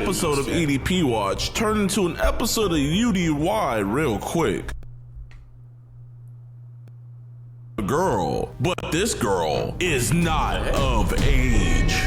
episode of EDP Watch turned into an episode of UDY real quick. Girl, but this girl is not of age.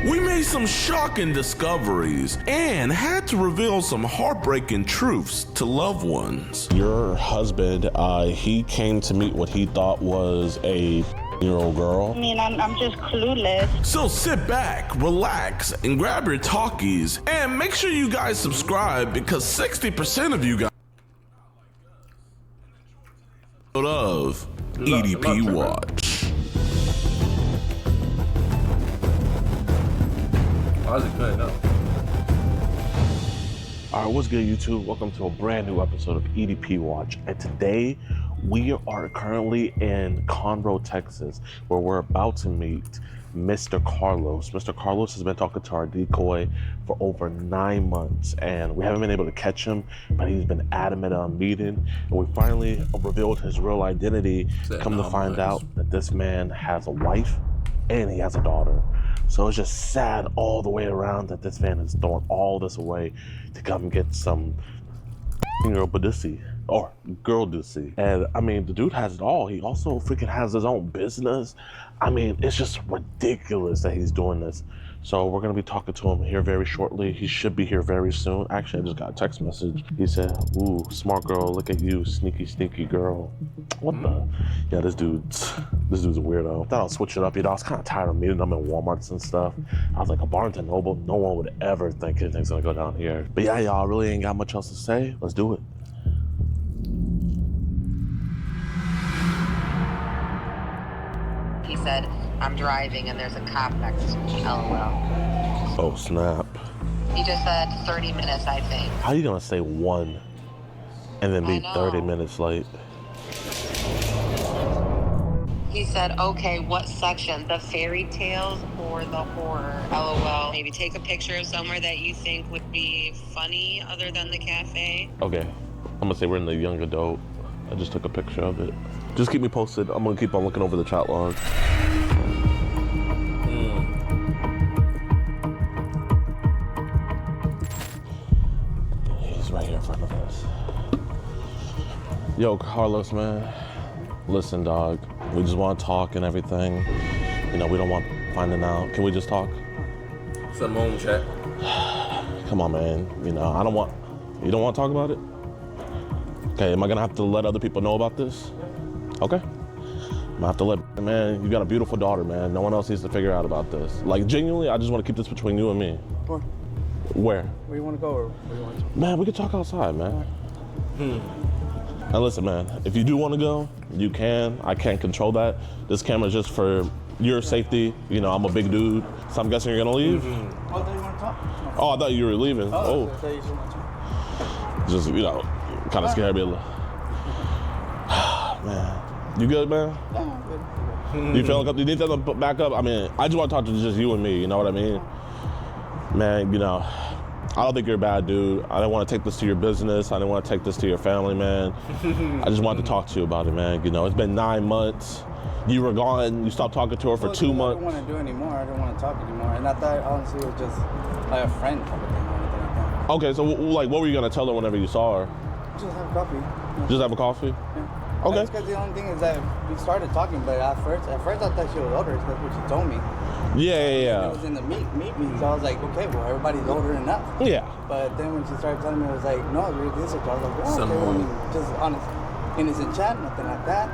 We made some shocking discoveries and had to reveal some heartbreaking truths to loved ones. Your husband, he came to meet what he thought was a year-old girl. I mean, I'm just clueless. So sit back, relax, and grab your talkies, and make sure you guys subscribe because 60% of you guys of EDP Watch. How's it going now? All right, what's good, YouTube? Welcome to a brand new episode of EDP Watch. And today we are currently in Conroe, Texas, where we're about to meet Mr. Carlos. Mr. Carlos has been talking to our decoy for over 9 months, and we haven't been able to catch him, but he's been adamant on meeting, and we finally revealed his real identity. Come to find out that this man has a wife and he has a daughter. So it's just sad all the way around that this man is throwing all this away to come get some pussy or girl dussy. And I mean, the dude has it all. He also freaking has his own business. I mean, it's just ridiculous that he's doing this. So we're gonna be talking to him here very shortly. He should be here very soon. Actually, I just got a text message. He said, "Ooh, smart girl, look at you, sneaky, sneaky girl." What the? Yeah, this dude's a weirdo. Thought I'll switch it up. You know, I was kind of tired of meeting them in Walmarts and stuff. I was like, a Barnes and Noble, no one would ever think anything's gonna go down here. But yeah, y'all, really ain't got much else to say. Let's do it. He said, "I'm driving and there's a cop next to me, LOL." Oh, snap. He just said 30 minutes, I think. How you gonna say 1 and then be 30 minutes late? He said, "Okay, what section? The fairy tales or the horror? LOL. Maybe take a picture of somewhere that you think would be funny other than the cafe." Okay, I'm gonna say we're in the young adult. I just took a picture of it. Just keep me posted. I'm gonna keep on looking over the chat log. He's right here in front of us. Yo, Carlos, man. Listen, dog. We just want to talk and everything. You know, we don't want finding out. Can we just talk? Some home chat. Come on, man. You know, you don't want to talk about it? Okay, am I gonna have to let other people know about this? Okay. I'm gonna have to let, man, you got a beautiful daughter, man. No one else needs to figure out about this. Like, genuinely, I just want to keep this between you and me. Where? Where you want to go, or where you want to? Man, we can talk outside, man. Now listen, man, if you do want to go, you can. I can't control that. This camera's just for your safety. You know, I'm a big dude, so I'm guessing you're gonna leave? Oh, I thought you want to talk? Oh, I thought you were leaving. Oh. I thought you want to talk. Just, you know, kind of scared me a little. Man, you good, man? Yeah, I'm good. You feel like you need to back up? I mean, I just want to talk to just you and me, you know what I mean? Man, you know, I don't think you're a bad dude. I didn't want to take this to your business. I didn't want to take this to your family, man. I just wanted to talk to you about it, man. You know, it's been 9 months. You were gone. You stopped talking to her for 2 months. I don't want to do anymore. I don't want to talk anymore. And I thought, honestly, it was just like a friend type of thing or anything like that. Okay, so like, what were you gonna tell her whenever you saw her? Just have coffee. Yeah. Just have a coffee? Yeah. Okay. Because the only thing is that we started talking, but at first I thought she was older. That's what she told me. Yeah. It was in the meet me, so I was like, okay, well, everybody's older enough. Yeah. But then when she started telling me, it was like, no, you're this age. I was like, oh, Some okay, woman. just honest, innocent chat, nothing like that.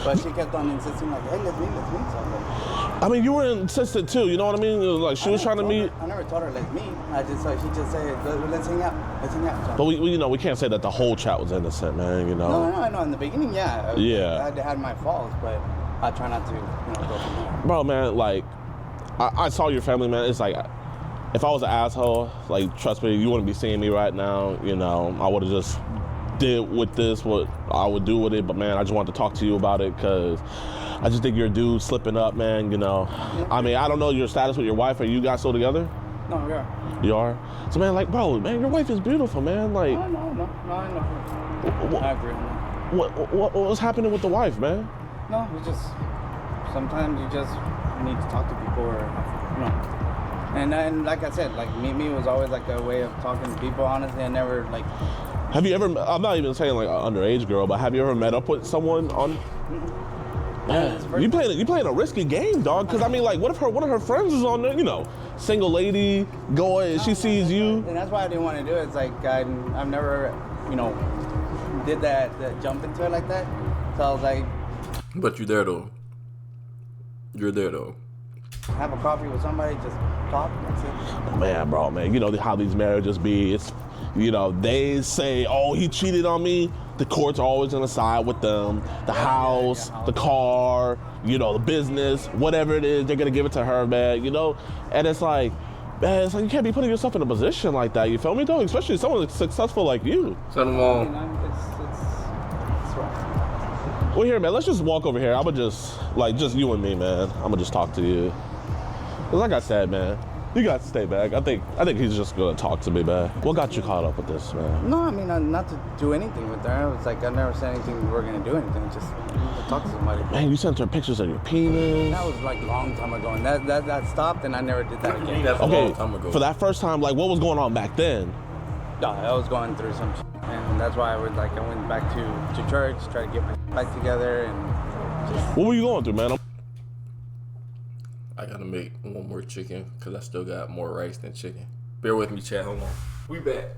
But she kept on insisting, like, hey, let's meet. So I was like, I mean, you were insistent too, you know what I mean? It was like she was trying to meet. I never told her let's meet. She just said let's hang out. So, But we, you know, we can't say that the whole chat was innocent, man. You know. No, I know. In the beginning, yeah. Yeah. I had my faults, but I try not to, go from there. Bro, man, like, I saw your family, man. It's like, if I was an asshole, like, trust me, you wouldn't be seeing me right now. You know, I would have just did with this what I would do with it. But man, I just wanted to talk to you about it because I just think you're a dude slipping up, man. You know, Yeah. I mean, I don't know your status with your wife. Are you guys still together? No, we are. You are? So man, like, bro, man, your wife is beautiful, man. Like, No, I know. I agree on that. what was happening with the wife, man? No, sometimes you just need to talk to people or, And like I said, like meet me was always like a way of talking to people. Honestly, I never like. Have you ever? I'm not even saying like an underage girl, but have you ever met up with someone on? Man, you playing a risky game, dog. Because I mean, like, what if one of her friends is on there? You know, single lady going, and she sees you. And that's why I didn't want to do it. It's like I've never, you know, did that jump into it like that. So I was like. But you're there though. You're there though. Have a coffee with somebody, just talk. That's it. Man, bro, man, you know how these marriages be. It's, you know, they say, oh, he cheated on me. The courts are always gonna side with them. The house, the car, you know, the business, whatever it is, they're gonna give it to her, man. You know, and it's like, man, it's like you can't be putting yourself in a position like that. You feel me, though? Especially someone that's successful like you. Send them You on. know, it's rough. Well, here, man, let's just walk over here. I'ma just you and me, man. I'ma just talk to you. Cause like I said, man, you got to stay back. I think he's just gonna talk to me, man. What got you caught up with this, man? No, I mean, not to do anything with her. It's like I never said anything we were gonna do anything. Just to talk to somebody. Man, you sent her pictures of your penis. That was like a long time ago, and that stopped, and I never did that again. That's a long time ago. For that first time, like, what was going on back then? No, I was going through some shit, and that's why I went back to church, try to get my back together, and just. What were you going through, man? I gotta make one more chicken because I still got more rice than chicken. Bear with me, chat. Hold on. We back.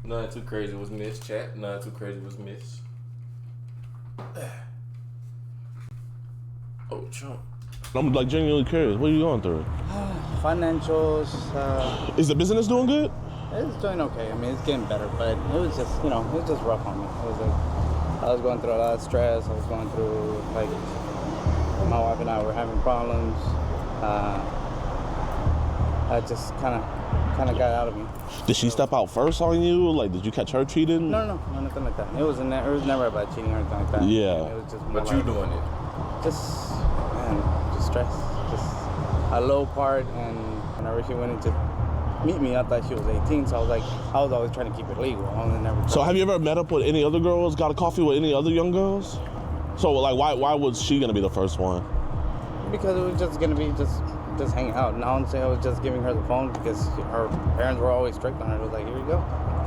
Nothing too crazy was missed, chat. Nothing too crazy was missed. Oh, chump. I'm like genuinely curious. What are you going through? Financials. Is the business doing good? It's doing okay. I mean, it's getting better, but it was just, you know, it was just rough on me. It was like, I was going through a lot of stress. I was going through, like, my wife and I were having problems. I just kind of got out of me. Did she step out first on you? Like, did you catch her cheating? No, nothing like that. It was never about cheating or anything like that. Yeah. It was just more But you like, doing it. just stress, just a low part. And whenever she went in to meet me, I thought she was 18, so I was always trying to keep it legal. So have you ever met up with any other girls, got a coffee with any other young girls? So like, why was she gonna be the first one? Because it was just gonna be just hanging out. And honestly, I was just giving her the phone because her parents were always strict on her. It was like, here you go.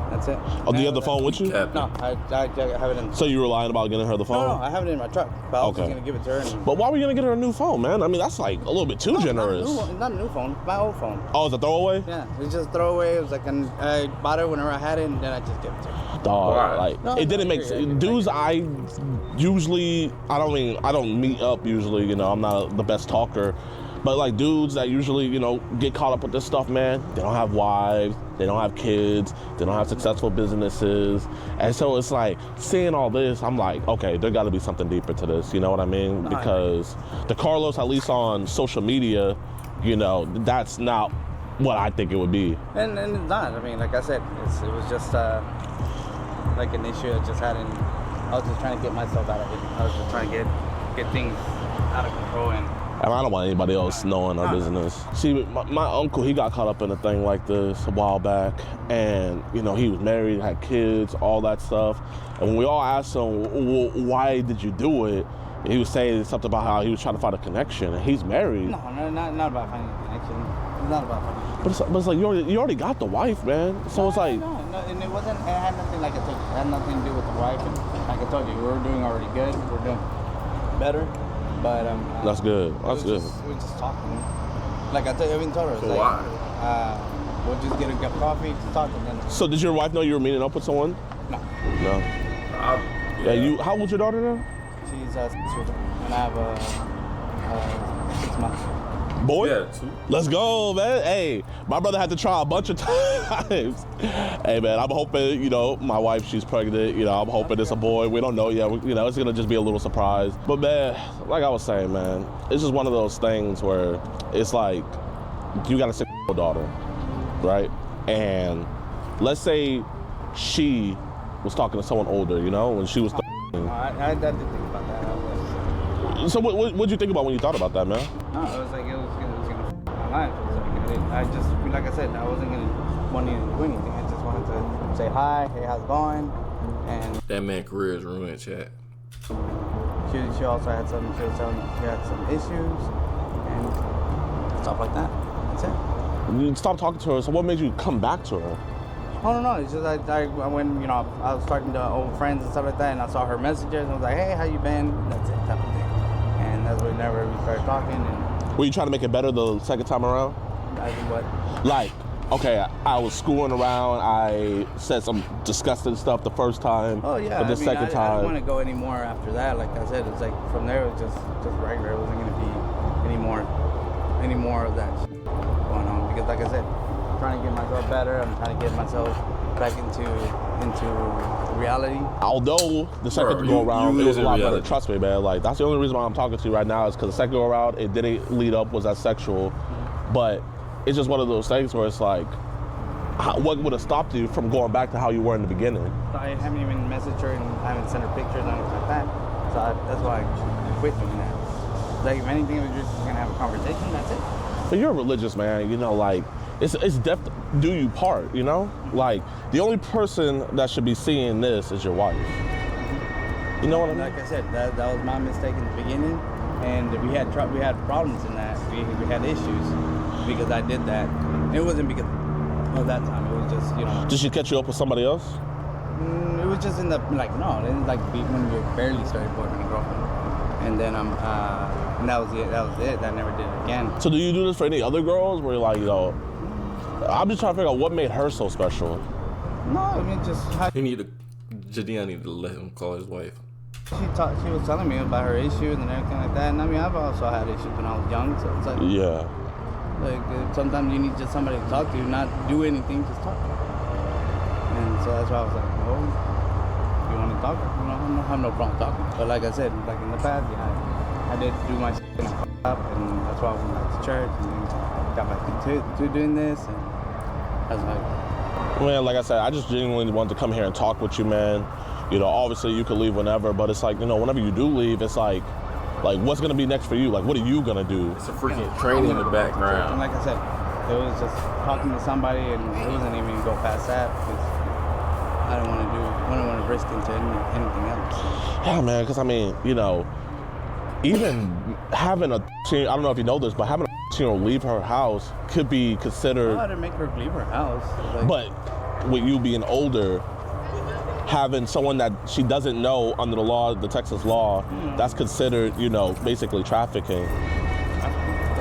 That's it. Oh, do you have the phone with you? No, I have it in. So you were lying about getting her the phone? No, I have it in my truck. But I was just gonna give it to her. And But why were you gonna get her a new phone, man? I mean, that's like a little bit too generous. Not a new phone, my old phone. Oh, it's a throwaway? Yeah, it's just throwaway. It was like I bought it whenever I had it, and then I just gave it to her. Dog, Why? like No, it didn't make yeah, sense. Dudes, I don't meet up usually. You know, I'm not the best talker, but like dudes that usually, you know, get caught up with this stuff, man. They don't have wives, they don't have kids, they don't have successful businesses, and so it's like seeing all this. I'm like, okay, there got to be something deeper to this. You know what I mean? No, Because the Carlos, at least on social media, you know, that's not what I think it would be. And it's not. I mean, like I said, it was just like an issue I just had, and I was just trying to get myself out of it. I was just trying to get things out of control. And I don't want anybody else knowing our business. See, my uncle, he got caught up in a thing like this a while back, and you know, he was married, had kids, all that stuff. And when we all asked him, well, why did you do it? And he was saying something about how he was trying to find a connection, and he's married. no, not about finding a connection. It's not about finding a connection. But it's like you already got the wife, man. So it's like, No, and it wasn't. It had nothing, like I told you. It had nothing to do with the wife. And like I told you, we were doing already good. We're doing better. But that's good. That's good. We were just talking. Like I told you, I even told her. It's So like, why? We'll just get a cup of coffee to talk, and then. So did your wife know you were meeting up with someone? No, No. Yeah. How old's your daughter now? she's 6 years old, and I have 6 months. Boy? Yeah, 2. Let's go, man. Hey, my brother had to try a bunch of times. Hey, man, I'm hoping, you know, my wife, she's pregnant. You know, I'm hoping it's a boy. We don't know yet. You know, it's going to just be a little surprise. But, man, like I was saying, man, it's just one of those things where it's like you got a 6-year-old daughter, right? And let's say she was talking to someone older, you know, when she was 13. I did think about that. So what'd you think about when you thought about that, man? No, it was like it was gonna my life. It was like I just, like I said, I wasn't gonna want to do anything. I just wanted to say hi, hey, how's it going? And That man's career is ruined, chat. she also had some, she was telling me she had some issues, and stuff like that. That's it. You stopped talking to her, so what made you come back to her? Oh no, it's just I when I was talking to old friends and stuff like that, and I saw her messages, and I was like, hey, how you been? That's it, type of thing. And that's whenever we started talking. And Were you trying to make it better the second time around? I think what? Like, okay, I was screwing around. I said some disgusting stuff the first time. Oh yeah, but the second I time. didn't want to go any more after that. Like I said, it's like from there it was just regular. It wasn't gonna be any more of that shit going on, because like I said, I'm trying to get myself better. I'm trying to get myself back into reality. Although the second go around, you it was a live in lot better. reality. Trust me, man. Like, that's the only reason why I'm talking to you right now is because the second go around, it didn't lead up, was that sexual. But it's just one of those things where it's like, what would have stopped you from going back to how you were in the beginning? I haven't even messaged her, and I haven't sent her pictures and anything like that. So that's why I quit doing that. Like, if anything, we're just gonna have a conversation. That's it. But you're a religious man, you know, like, it's do you part, you know? Like, the only person that should be seeing this is your wife. You know what I mean? Like I said, that was my mistake in the beginning, and we had problems in that. We had issues because I did that. It wasn't because of that time. It was just, Did she catch you up with somebody else? It was just in the like no, it was like when we barely started boyfriend and girlfriend, and then and that was it. That was it. I never did it again. So do you do this for any other girls where you're like, I'm just trying to figure out what made her so special. No, I mean just how Jidion need to let him call his wife. she was telling me about her issues and everything like that. And I mean, I've also had issues when I was young, so it's like Yeah. Sometimes you need just somebody to talk to, not do anything, just talk. And so that's why I was like, well, you want to talk? I have no problem talking. But like I said, like in the past, yeah, I did do my shit and I fucked up, and that's why I went back to church and then got back to doing this, and I was like, Man, like I said, I just genuinely wanted to come here and talk with you, man. Obviously you could leave whenever, but it's like, whenever you do leave, it's like what's gonna be next for you? Like, what are you gonna do? It's a freaking train in the and background. like I said, it was just talking to somebody, and it wasn't even go past that because I don't want to risk into anything else. Yeah, man, because I mean, even having I don't know if you know this, but having a leave her house could be considered. How to make her leave her house? Like, But with you being older, having someone that she doesn't know under the law, the Texas law, that's considered, basically trafficking.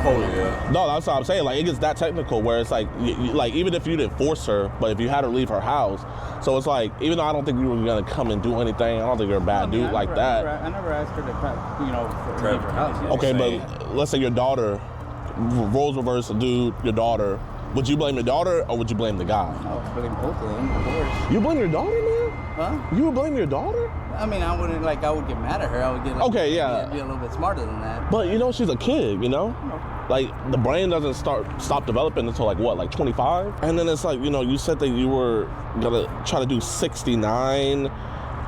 Oh yeah. No, that's what I'm saying. Like, it gets that technical where it's like, like even if you didn't force her, but if you had her leave her house, so it's like, even though I don't think you were gonna come and do anything, I don't think you're a bad dude like that. I never asked her to, leave her house. Yeah. Okay, but let's say your daughter, roles reverse, dude, your daughter. Would you blame your daughter or would you blame the guy? I would blame both of them, of course. You blame your daughter, man? Huh? You would blame your daughter? I mean, I would get mad at her. I would get Okay, yeah. be a little bit smarter than that. But she's a kid, Like, the brain doesn't stop developing until like 25. And then it's like, you said that you were gonna try to do 69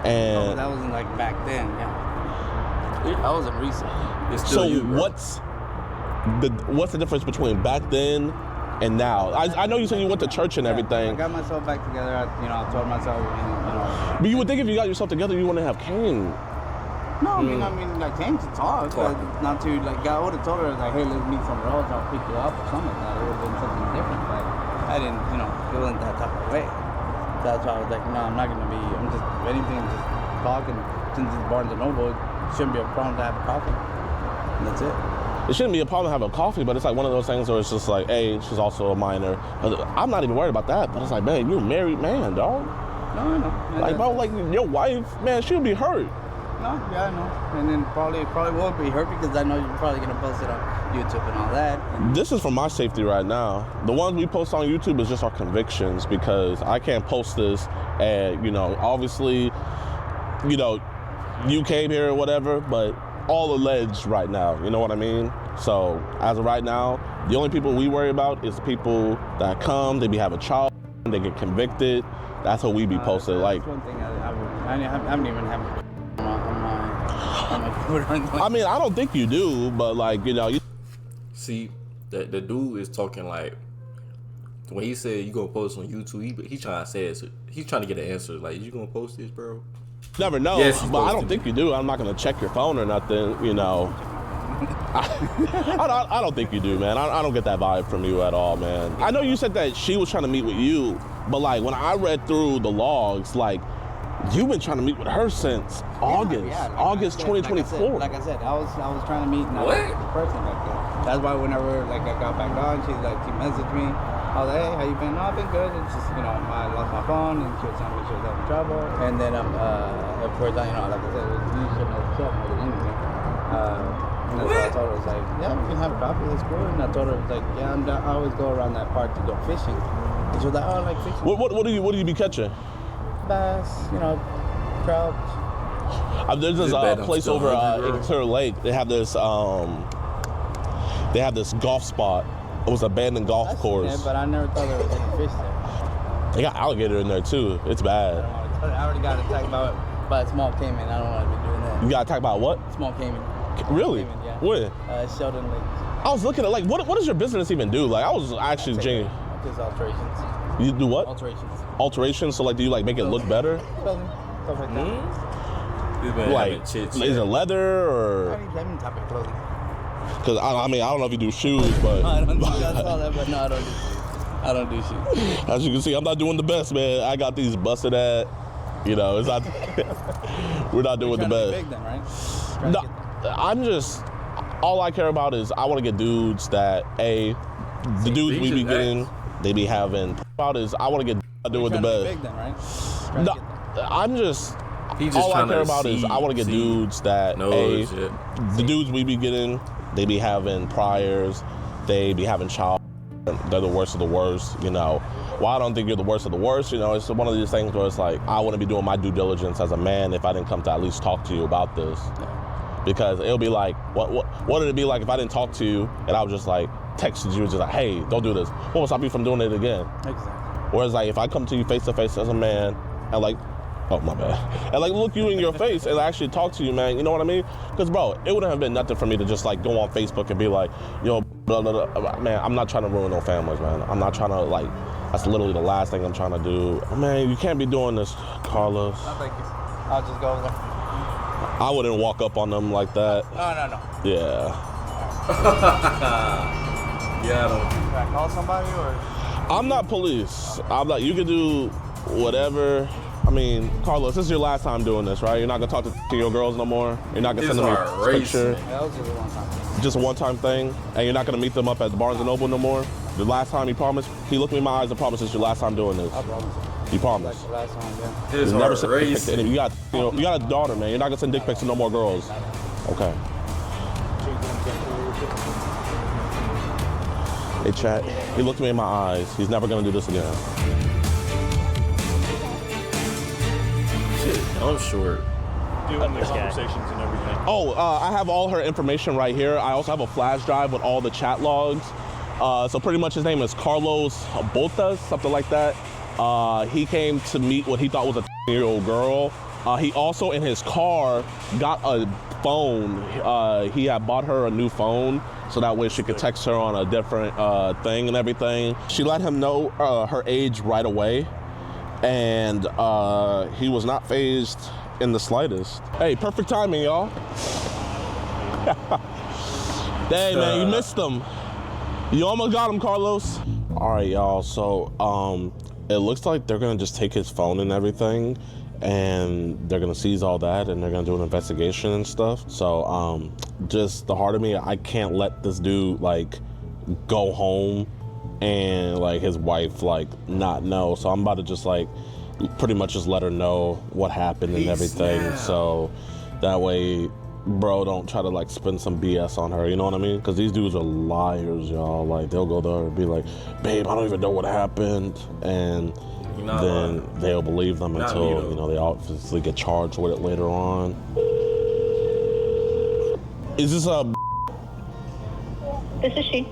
and No, that wasn't like back then, yeah. That wasn't recent. It's still so you, bro. what's the difference between back then and now? I know you said you went to church and I everything. got myself back together. I told myself, But you would think if you got yourself together, you wouldn't have Cain. No, I mean, I came to talk, but not to, like, I would have told her, like, hey, let's meet somewhere else, I'll pick you up or something like that. It would have been something different, but I didn't, it wasn't that type of way. So that's why I was like, no, I'm not going to be, I'm just, if anything, just talking. Since it's Barnes & Noble, it shouldn't be a problem to have a coffee. And that's it. It shouldn't be a problem having coffee, but it's like one of those things where it's just like, hey, she's also a minor. I'm not even worried about that, but it's like, man, you're a married man, dog. No, I know. Like, bro, like, your wife, man, she'll be hurt. No, yeah, I know. And then probably won't be hurt because I know you're probably going to post it on YouTube and all that. This is for my safety right now. The ones we post on YouTube is just our convictions because I can't post this and, obviously, you came here or whatever, but all alleged right now, you know what I mean? So as of right now, the only people we worry about is people that come, they be have a child, they get convicted. That's what we be posted. That's like, one thing I haven't even had on my foot or anything. I mean, I don't think you do, but like, you See, the dude is talking like when he said you gonna post on YouTube, he trying to say it. So he's trying to get an answer. Like, you gonna post this, bro? never know. Yes, but I don't think you do. I'm not gonna check your phone or nothing, I don't think you do, man. I don't get that vibe from you at all, man. I know you said that she was trying to meet with you, but like when I read through the logs, like you've been trying to meet with her since August, August 2024. Like I said, I was trying to meet the person like that. That's why whenever like I got back on, she messaged me. I was like, hey, how you been? Oh, I've been good. It's just, I lost my phone, and she was telling me she was having trouble. And then, of course, like I said, you should know yourself more than anything. And so I told her, I was like, yeah, we can have coffee, that's cool. And I told her, I was like, yeah, I always go around that part to go fishing. And she was like, oh, I like fishing. What do you be catching? Bass, trout. There's this place over in Clear Lake. They have this golf spot. It was an abandoned golf course. It, but I never thought there was any fish there. They got alligator in there too. It's bad. I already got attacked by a small caiman. I don't want to be doing that. You got attacked by what? Small caiman. Really? Caiman, yeah. When? Sheldon Lake. I was looking at what does your business even do? Like I was actually genuine. Just alterations. You do what? Alterations. Alterations. So like, do you like make it look better? Clothing, stuff like that. Like, is it leather or? Any type of clothing. Because I don't know if you do shoes, but I don't do that, but no, I don't do shoes. As you can see, I'm not doing the best, man. I got these busted at. It's not. We're not doing the best. Big then, right? No, I'm just. All I care about is I want to get dudes that the dudes we be getting, they be having. About is I want to get doing the best. Big then, right? No, I'm just. All I care about is I want to get dudes that the dudes we be getting, they be having priors, they be having child. They're the worst of the worst, Well, I don't think you're the worst of the worst, It's one of these things where it's like I want to be doing my due diligence as a man if I didn't come to at least talk to you about this, because it'll be like, what would it be like if I didn't talk to you and I was just like texted you just like, hey, don't do this. What will stop you from doing it again? Exactly. Whereas like if I come to you face to face as a man and like. Oh, my bad. And like look you in your face and actually talk to you, man. You know what I mean? Because, bro, it wouldn't have been nothing for me to just like go on Facebook and be like, yo, blah, blah, blah. Man, I'm not trying to ruin no families, man. I'm not trying to that's literally the last thing I'm trying to do. Man, you can't be doing this, Carlos. No, thank you. I'll just go over there. I wouldn't walk up on them like that. No. Yeah. Yeah, I don't. Can I call somebody or? I'm not police. I'm not, you can do whatever. I mean, Carlos, this is your last time doing this, right? You're not gonna talk to your girls no more? You're not gonna send them a picture? That was just a one-time thing. Just a one-time thing? And you're not gonna meet them up at the Barnes & Noble no more? The last time you promised? He looked me in my eyes and promised it's your last time doing this. I promise. You promise? Like the last time, yeah. His You never heart send dick pics to racing. any- you got a daughter, man. You're not gonna send dick pics to no more girls. Okay. Hey, chat. He looked me in my eyes. He's never gonna do this again. Shit, I'm short. Doing the conversations and everything. Oh, I have all her information right here. I also have a flash drive with all the chat logs. So pretty much his name is Carlos Botas, something like that. He came to meet what he thought was a 10-year-old girl. He also, in his car, got a phone. He had bought her a new phone so that way she could text her on a different thing and everything. She let him know her age right away, and he was not fazed in the slightest. Hey, perfect timing, y'all. Dang, man, you missed them. You almost got him, Carlos. All right, y'all, so it looks like they're gonna just take his phone and everything, and they're gonna seize all that, and they're gonna do an investigation and stuff. So just the heart of me, I can't let this dude like go home and like his wife like not know. So I'm about to just like pretty much just let her know what happened and everything. Snap. So that way, bro, don't try to like spin some BS on her, you know what I mean? Because these dudes are liars, y'all. Like they'll go there and be like, babe, I don't even know what happened, and then they'll believe them until, you know, they obviously get charged with it later on. Is this a? This is she.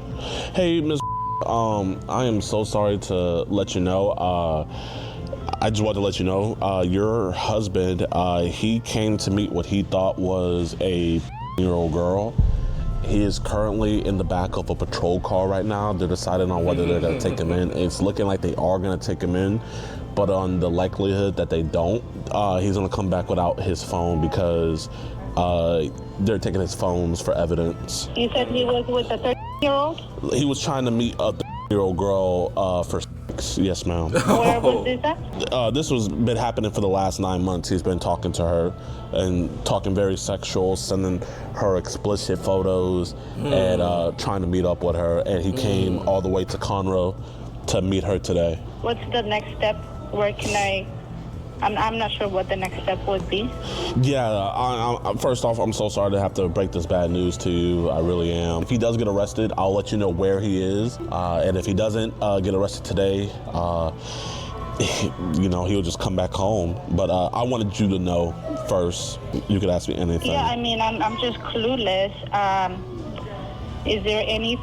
Hey, Miss. I am so sorry to let you know. I just wanted to let you know, your husband, he came to meet what he thought was a 10-year-old girl. He is currently in the back of a patrol car right now. They're deciding on whether they're gonna take him in. It's looking like they are gonna take him in, but on the likelihood that they don't, he's gonna come back without his phone because They're taking his phones for evidence. You said he was with a 30-year-old? He was trying to meet a 30-year-old girl for sex. Yes, ma'am. Where was this at? This was been happening for the last 9 months. He's been talking to her and talking very sexual, sending her explicit photos and trying to meet up with her. And he came all the way to Conroe to meet her today. What's the next step? Where can I'm not sure what the next step would be. Yeah, I, first off, I'm so sorry to have to break this bad news to you. I really am. If he does get arrested, I'll let you know where he is. And if he doesn't get arrested today, you know, he'll just come back home. But I wanted you to know first. You could ask me anything. Yeah, I mean, I'm just clueless. Is there any...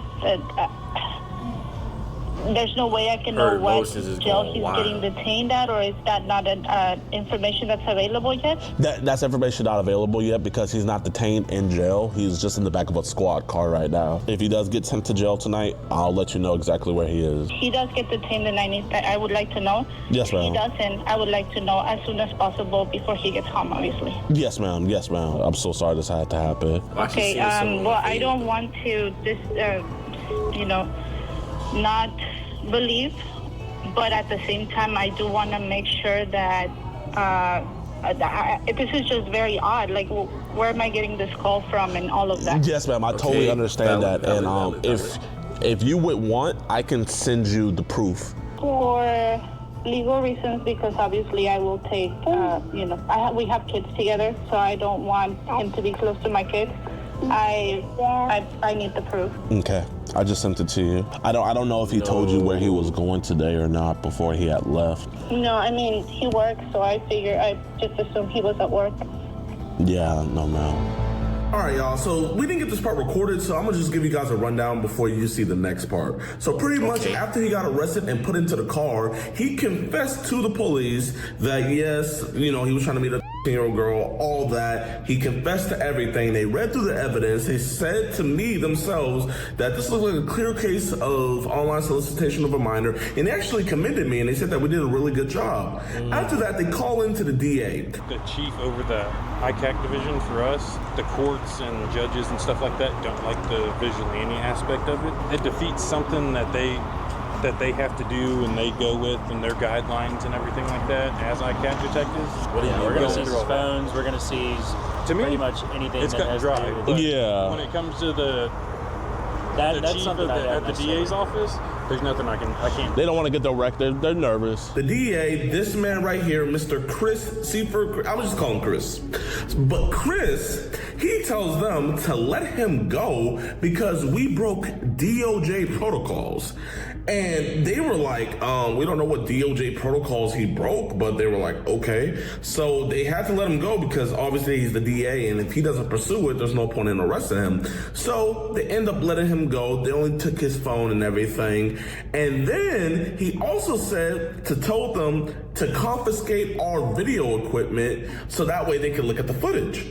there's no way I can know what jail he's getting detained at, or is that not information that's available yet? That's information not available yet because he's not detained in jail. He's just in the back of a squad car right now. If he does get sent to jail tonight, I'll let you know exactly where he is. He does get detained, and I would like to know. Yes, ma'am. If he doesn't, I would like to know as soon as possible before he gets home, obviously. Yes, ma'am. Yes, ma'am. I'm so sorry this had to happen. Okay, well, I don't want to you know, not believe, but at the same time, I do want to make sure that this is just very odd. Like, where am I getting this call from and all of that? Yes, ma'am. I totally understand that. And if you would want, I can send you the proof. For legal reasons, because obviously I will take, you know, we have kids together, so I don't want him to be close to my kids. I need the proof. Okay, I just sent it to you. I don't know if he told you where he was going today or not before he had left. No, I mean, he works, so I just assumed he was at work. Yeah, no, ma'am. All right, y'all. So we didn't get this part recorded, so I'm gonna just give you guys a rundown before you see the next part. So pretty much after he got arrested and put into the car, he confessed to the police that yes, you know, he was trying to meet a 10-year-old girl, all that. He confessed to everything. They read through the evidence. They said to me themselves that this looked like a clear case of online solicitation of a minor, and they actually commended me, and they said that we did a really good job. After that, they call into the DA. The chief over the ICAC division for us, the courts and judges and stuff like that don't like the vigilante aspect of it. It defeats something that they have to do and they go with and their guidelines and everything like that as ICAP detectives. What do you mean? We're going to seize his phones. We're going to seize pretty much anything it's that has to do with it. Yeah. When it comes to the That's chief something at the DA's office, there's nothing I can't. They don't want to get the wreck. They're nervous. The DA, this man right here, Mr. Chris Seifert, I would just call him Chris. But Chris, he tells them to let him go because we broke DOJ protocols. And they were like, we don't know what DOJ protocols he broke, but they were like, okay. So they had to let him go because obviously he's the DA, and if he doesn't pursue it, there's no point in arresting him. So they end up letting him go. They only took his phone and everything. And then he also said told them to confiscate our video equipment so that way they could look at the footage.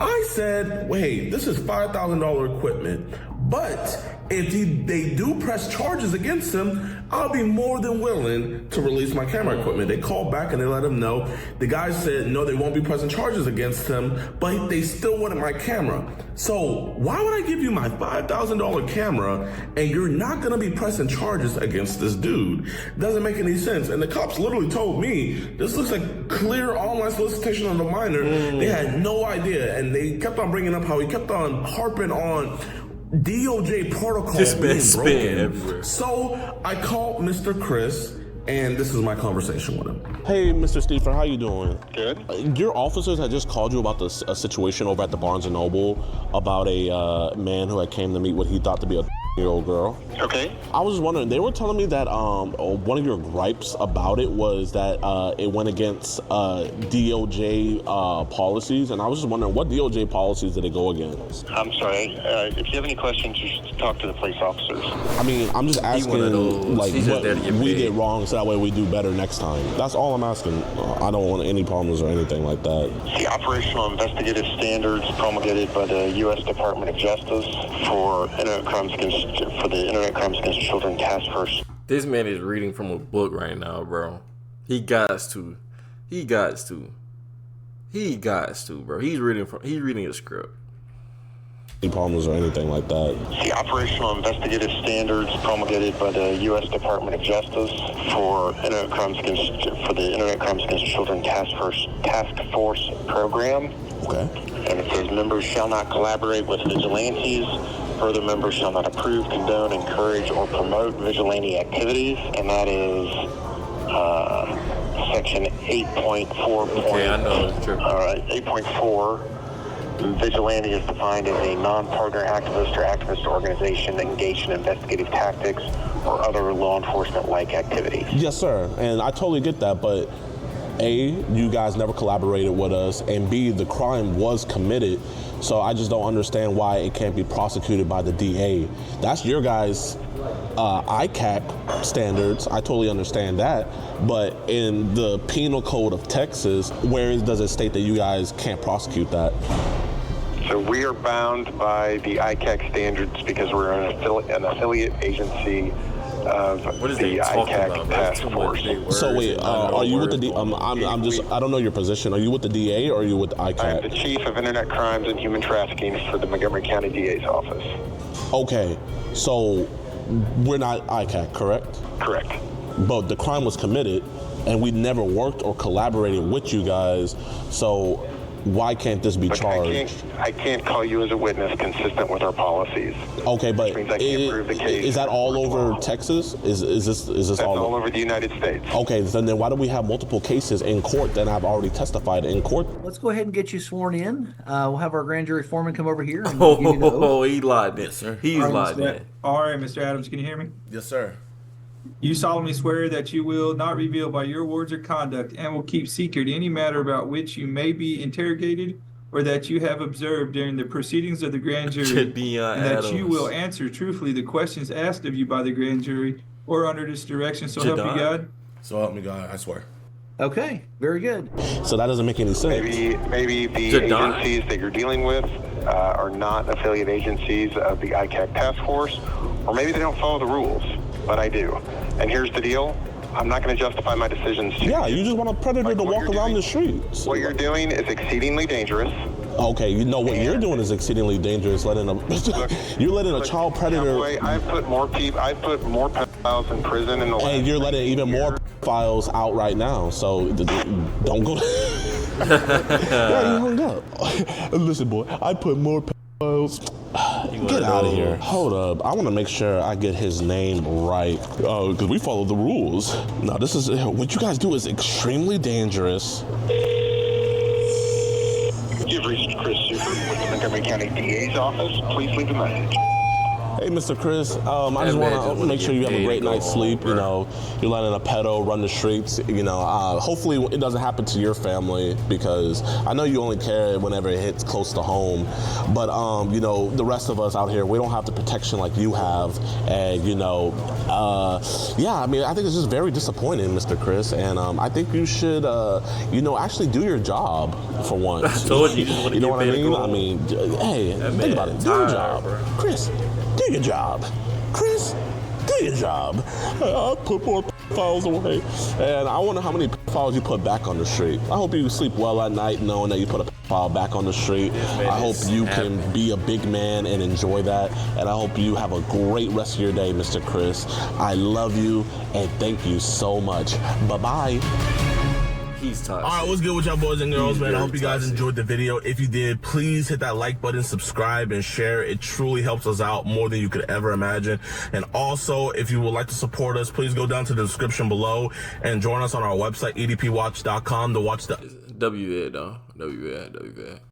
I said, wait, this is $5,000 equipment, but if they do press charges against him, I'll be more than willing to release my camera equipment. They called back and they let him know. The guy said, no, they won't be pressing charges against him, but they still wanted my camera. So why would I give you my $5,000 camera and you're not gonna be pressing charges against this dude? Doesn't make any sense. And the cops literally told me, this looks like clear online solicitation on the minor. They had no idea. And they kept on bringing up how he kept on harping on DOJ protocol being broken. Everywhere. So I called Mr. Chris, and this is my conversation with him. Hey, Mr. Stephen, how you doing? Good. Your officers had just called you about a situation over at the Barnes & Noble about a man who had came to meet what he thought to be a 10-year-old girl. Okay. I was just wondering, they were telling me that one of your gripes about it was that it went against DOJ policies, and I was just wondering, what DOJ policies did it go against? I'm sorry. If you have any questions, you should talk to the police officers. I mean, I'm just asking, like, He's just what there to get we paid. did wrong so that way we do better next time. That's all I'm asking. I don't want any problems or anything like that. The operational investigative standards promulgated by the U.S. Department of Justice for the Internet Crimes Against Children Task Force. This man is reading from a book right now, bro. He gots to. He got to, bro. He's reading a script. Problems or anything like that. The operational investigative standards promulgated by the U.S. Department of Justice for the Internet Crimes Against Children Task Force program. Okay. And it says members shall not collaborate with vigilantes. Further, members shall not approve, condone, encourage, or promote vigilante activities. And that is section 8.4. Okay, I know it's true. All right, 8.4. Vigilante is defined as a non-partner activist or activist organization engaged in investigative tactics or other law enforcement-like activities. Yes, sir. And I totally get that, but A, you guys never collaborated with us, and B, the crime was committed, so I just don't understand why it can't be prosecuted by the DA. That's your guys' ICAC standards. I totally understand that, but in the Penal Code of Texas, where does it state that you guys can't prosecute that? So we are bound by the ICAC standards because we're an affiliate agency of the ICAC task force. So wait, are you with the I don't know your position. Are you with the DA or are you with the ICAC? I'm the Chief of Internet Crimes and Human Trafficking for the Montgomery County DA's office. Okay, so we're not ICAC, correct? Correct. But the crime was committed and we never worked or collaborated with you guys, so why can't this be charged? I can't call you as a witness consistent with our policies. Okay, but which means I can't prove the case. Is that all over Texas? Is this That's all over the United States? Okay, then why do we have multiple cases in court that have already testified in court? Let's go ahead and get you sworn in. We'll have our grand jury foreman come over here and give you the oath. Oh, he lied, yes, sir. He's lied, man. All right, Mr. Adams, can you hear me? Yes, sir. You solemnly swear that you will not reveal by your words or conduct and will keep secret any matter about which you may be interrogated or that you have observed during the proceedings of the grand jury, and that you will answer truthfully the questions asked of you by the grand jury or under this direction, so help you God? So help me God, I swear. Okay, very good. So that doesn't make any sense. Maybe the agencies that you're dealing with are not affiliate agencies of the ICAC task force, or maybe they don't follow the rules, but I do. And here's the deal. I'm not going to justify my decisions to you. You just want a predator to walk around the streets. What you're doing is exceedingly dangerous. Okay, you know what you're doing is exceedingly dangerous. You're letting a child predator. I've put more pedophiles in prison in the last. And you're letting even more pedophiles out right now. So don't go. Yeah, you hung up. Listen, boy, I put more pedophiles. Get out of here. Hold up. I want to make sure I get his name right. Because we follow the rules. Now, this is what you guys do is extremely dangerous. You've reached Chris Super with the Montgomery County DA's office. Please leave a message. Hey, Mr. Chris, I just want to make sure you have a great night's sleep. You know, you're letting a pedo run the streets. You know, hopefully it doesn't happen to your family because I know you only care whenever it hits close to home. But, you know, the rest of us out here, we don't have the protection like you have. And, you know, yeah, I mean, I think it's just very disappointing, Mr. Chris. And I think you should, you know, actually do your job for once. I told you, you know what I mean? I mean, hey, think about it. Do your job. Chris. Do your job. Chris, do your job. I put more pedophiles away. And I wonder how many pedophiles you put back on the street. I hope you sleep well at night knowing that you put a pedophile back on the street. I hope you can be a big man and enjoy that. And I hope you have a great rest of your day, Mr. Chris. I love you and thank you so much. Bye-bye. He's toxic. All right, what's good with y'all boys and girls, man? I hope you guys enjoyed the video. If you did, please hit that like button, subscribe, and share. It truly helps us out more than you could ever imagine. And also, if you would like to support us, please go down to the description below and join us on our website, edpwatch.com, to watch the... WA, though. WA.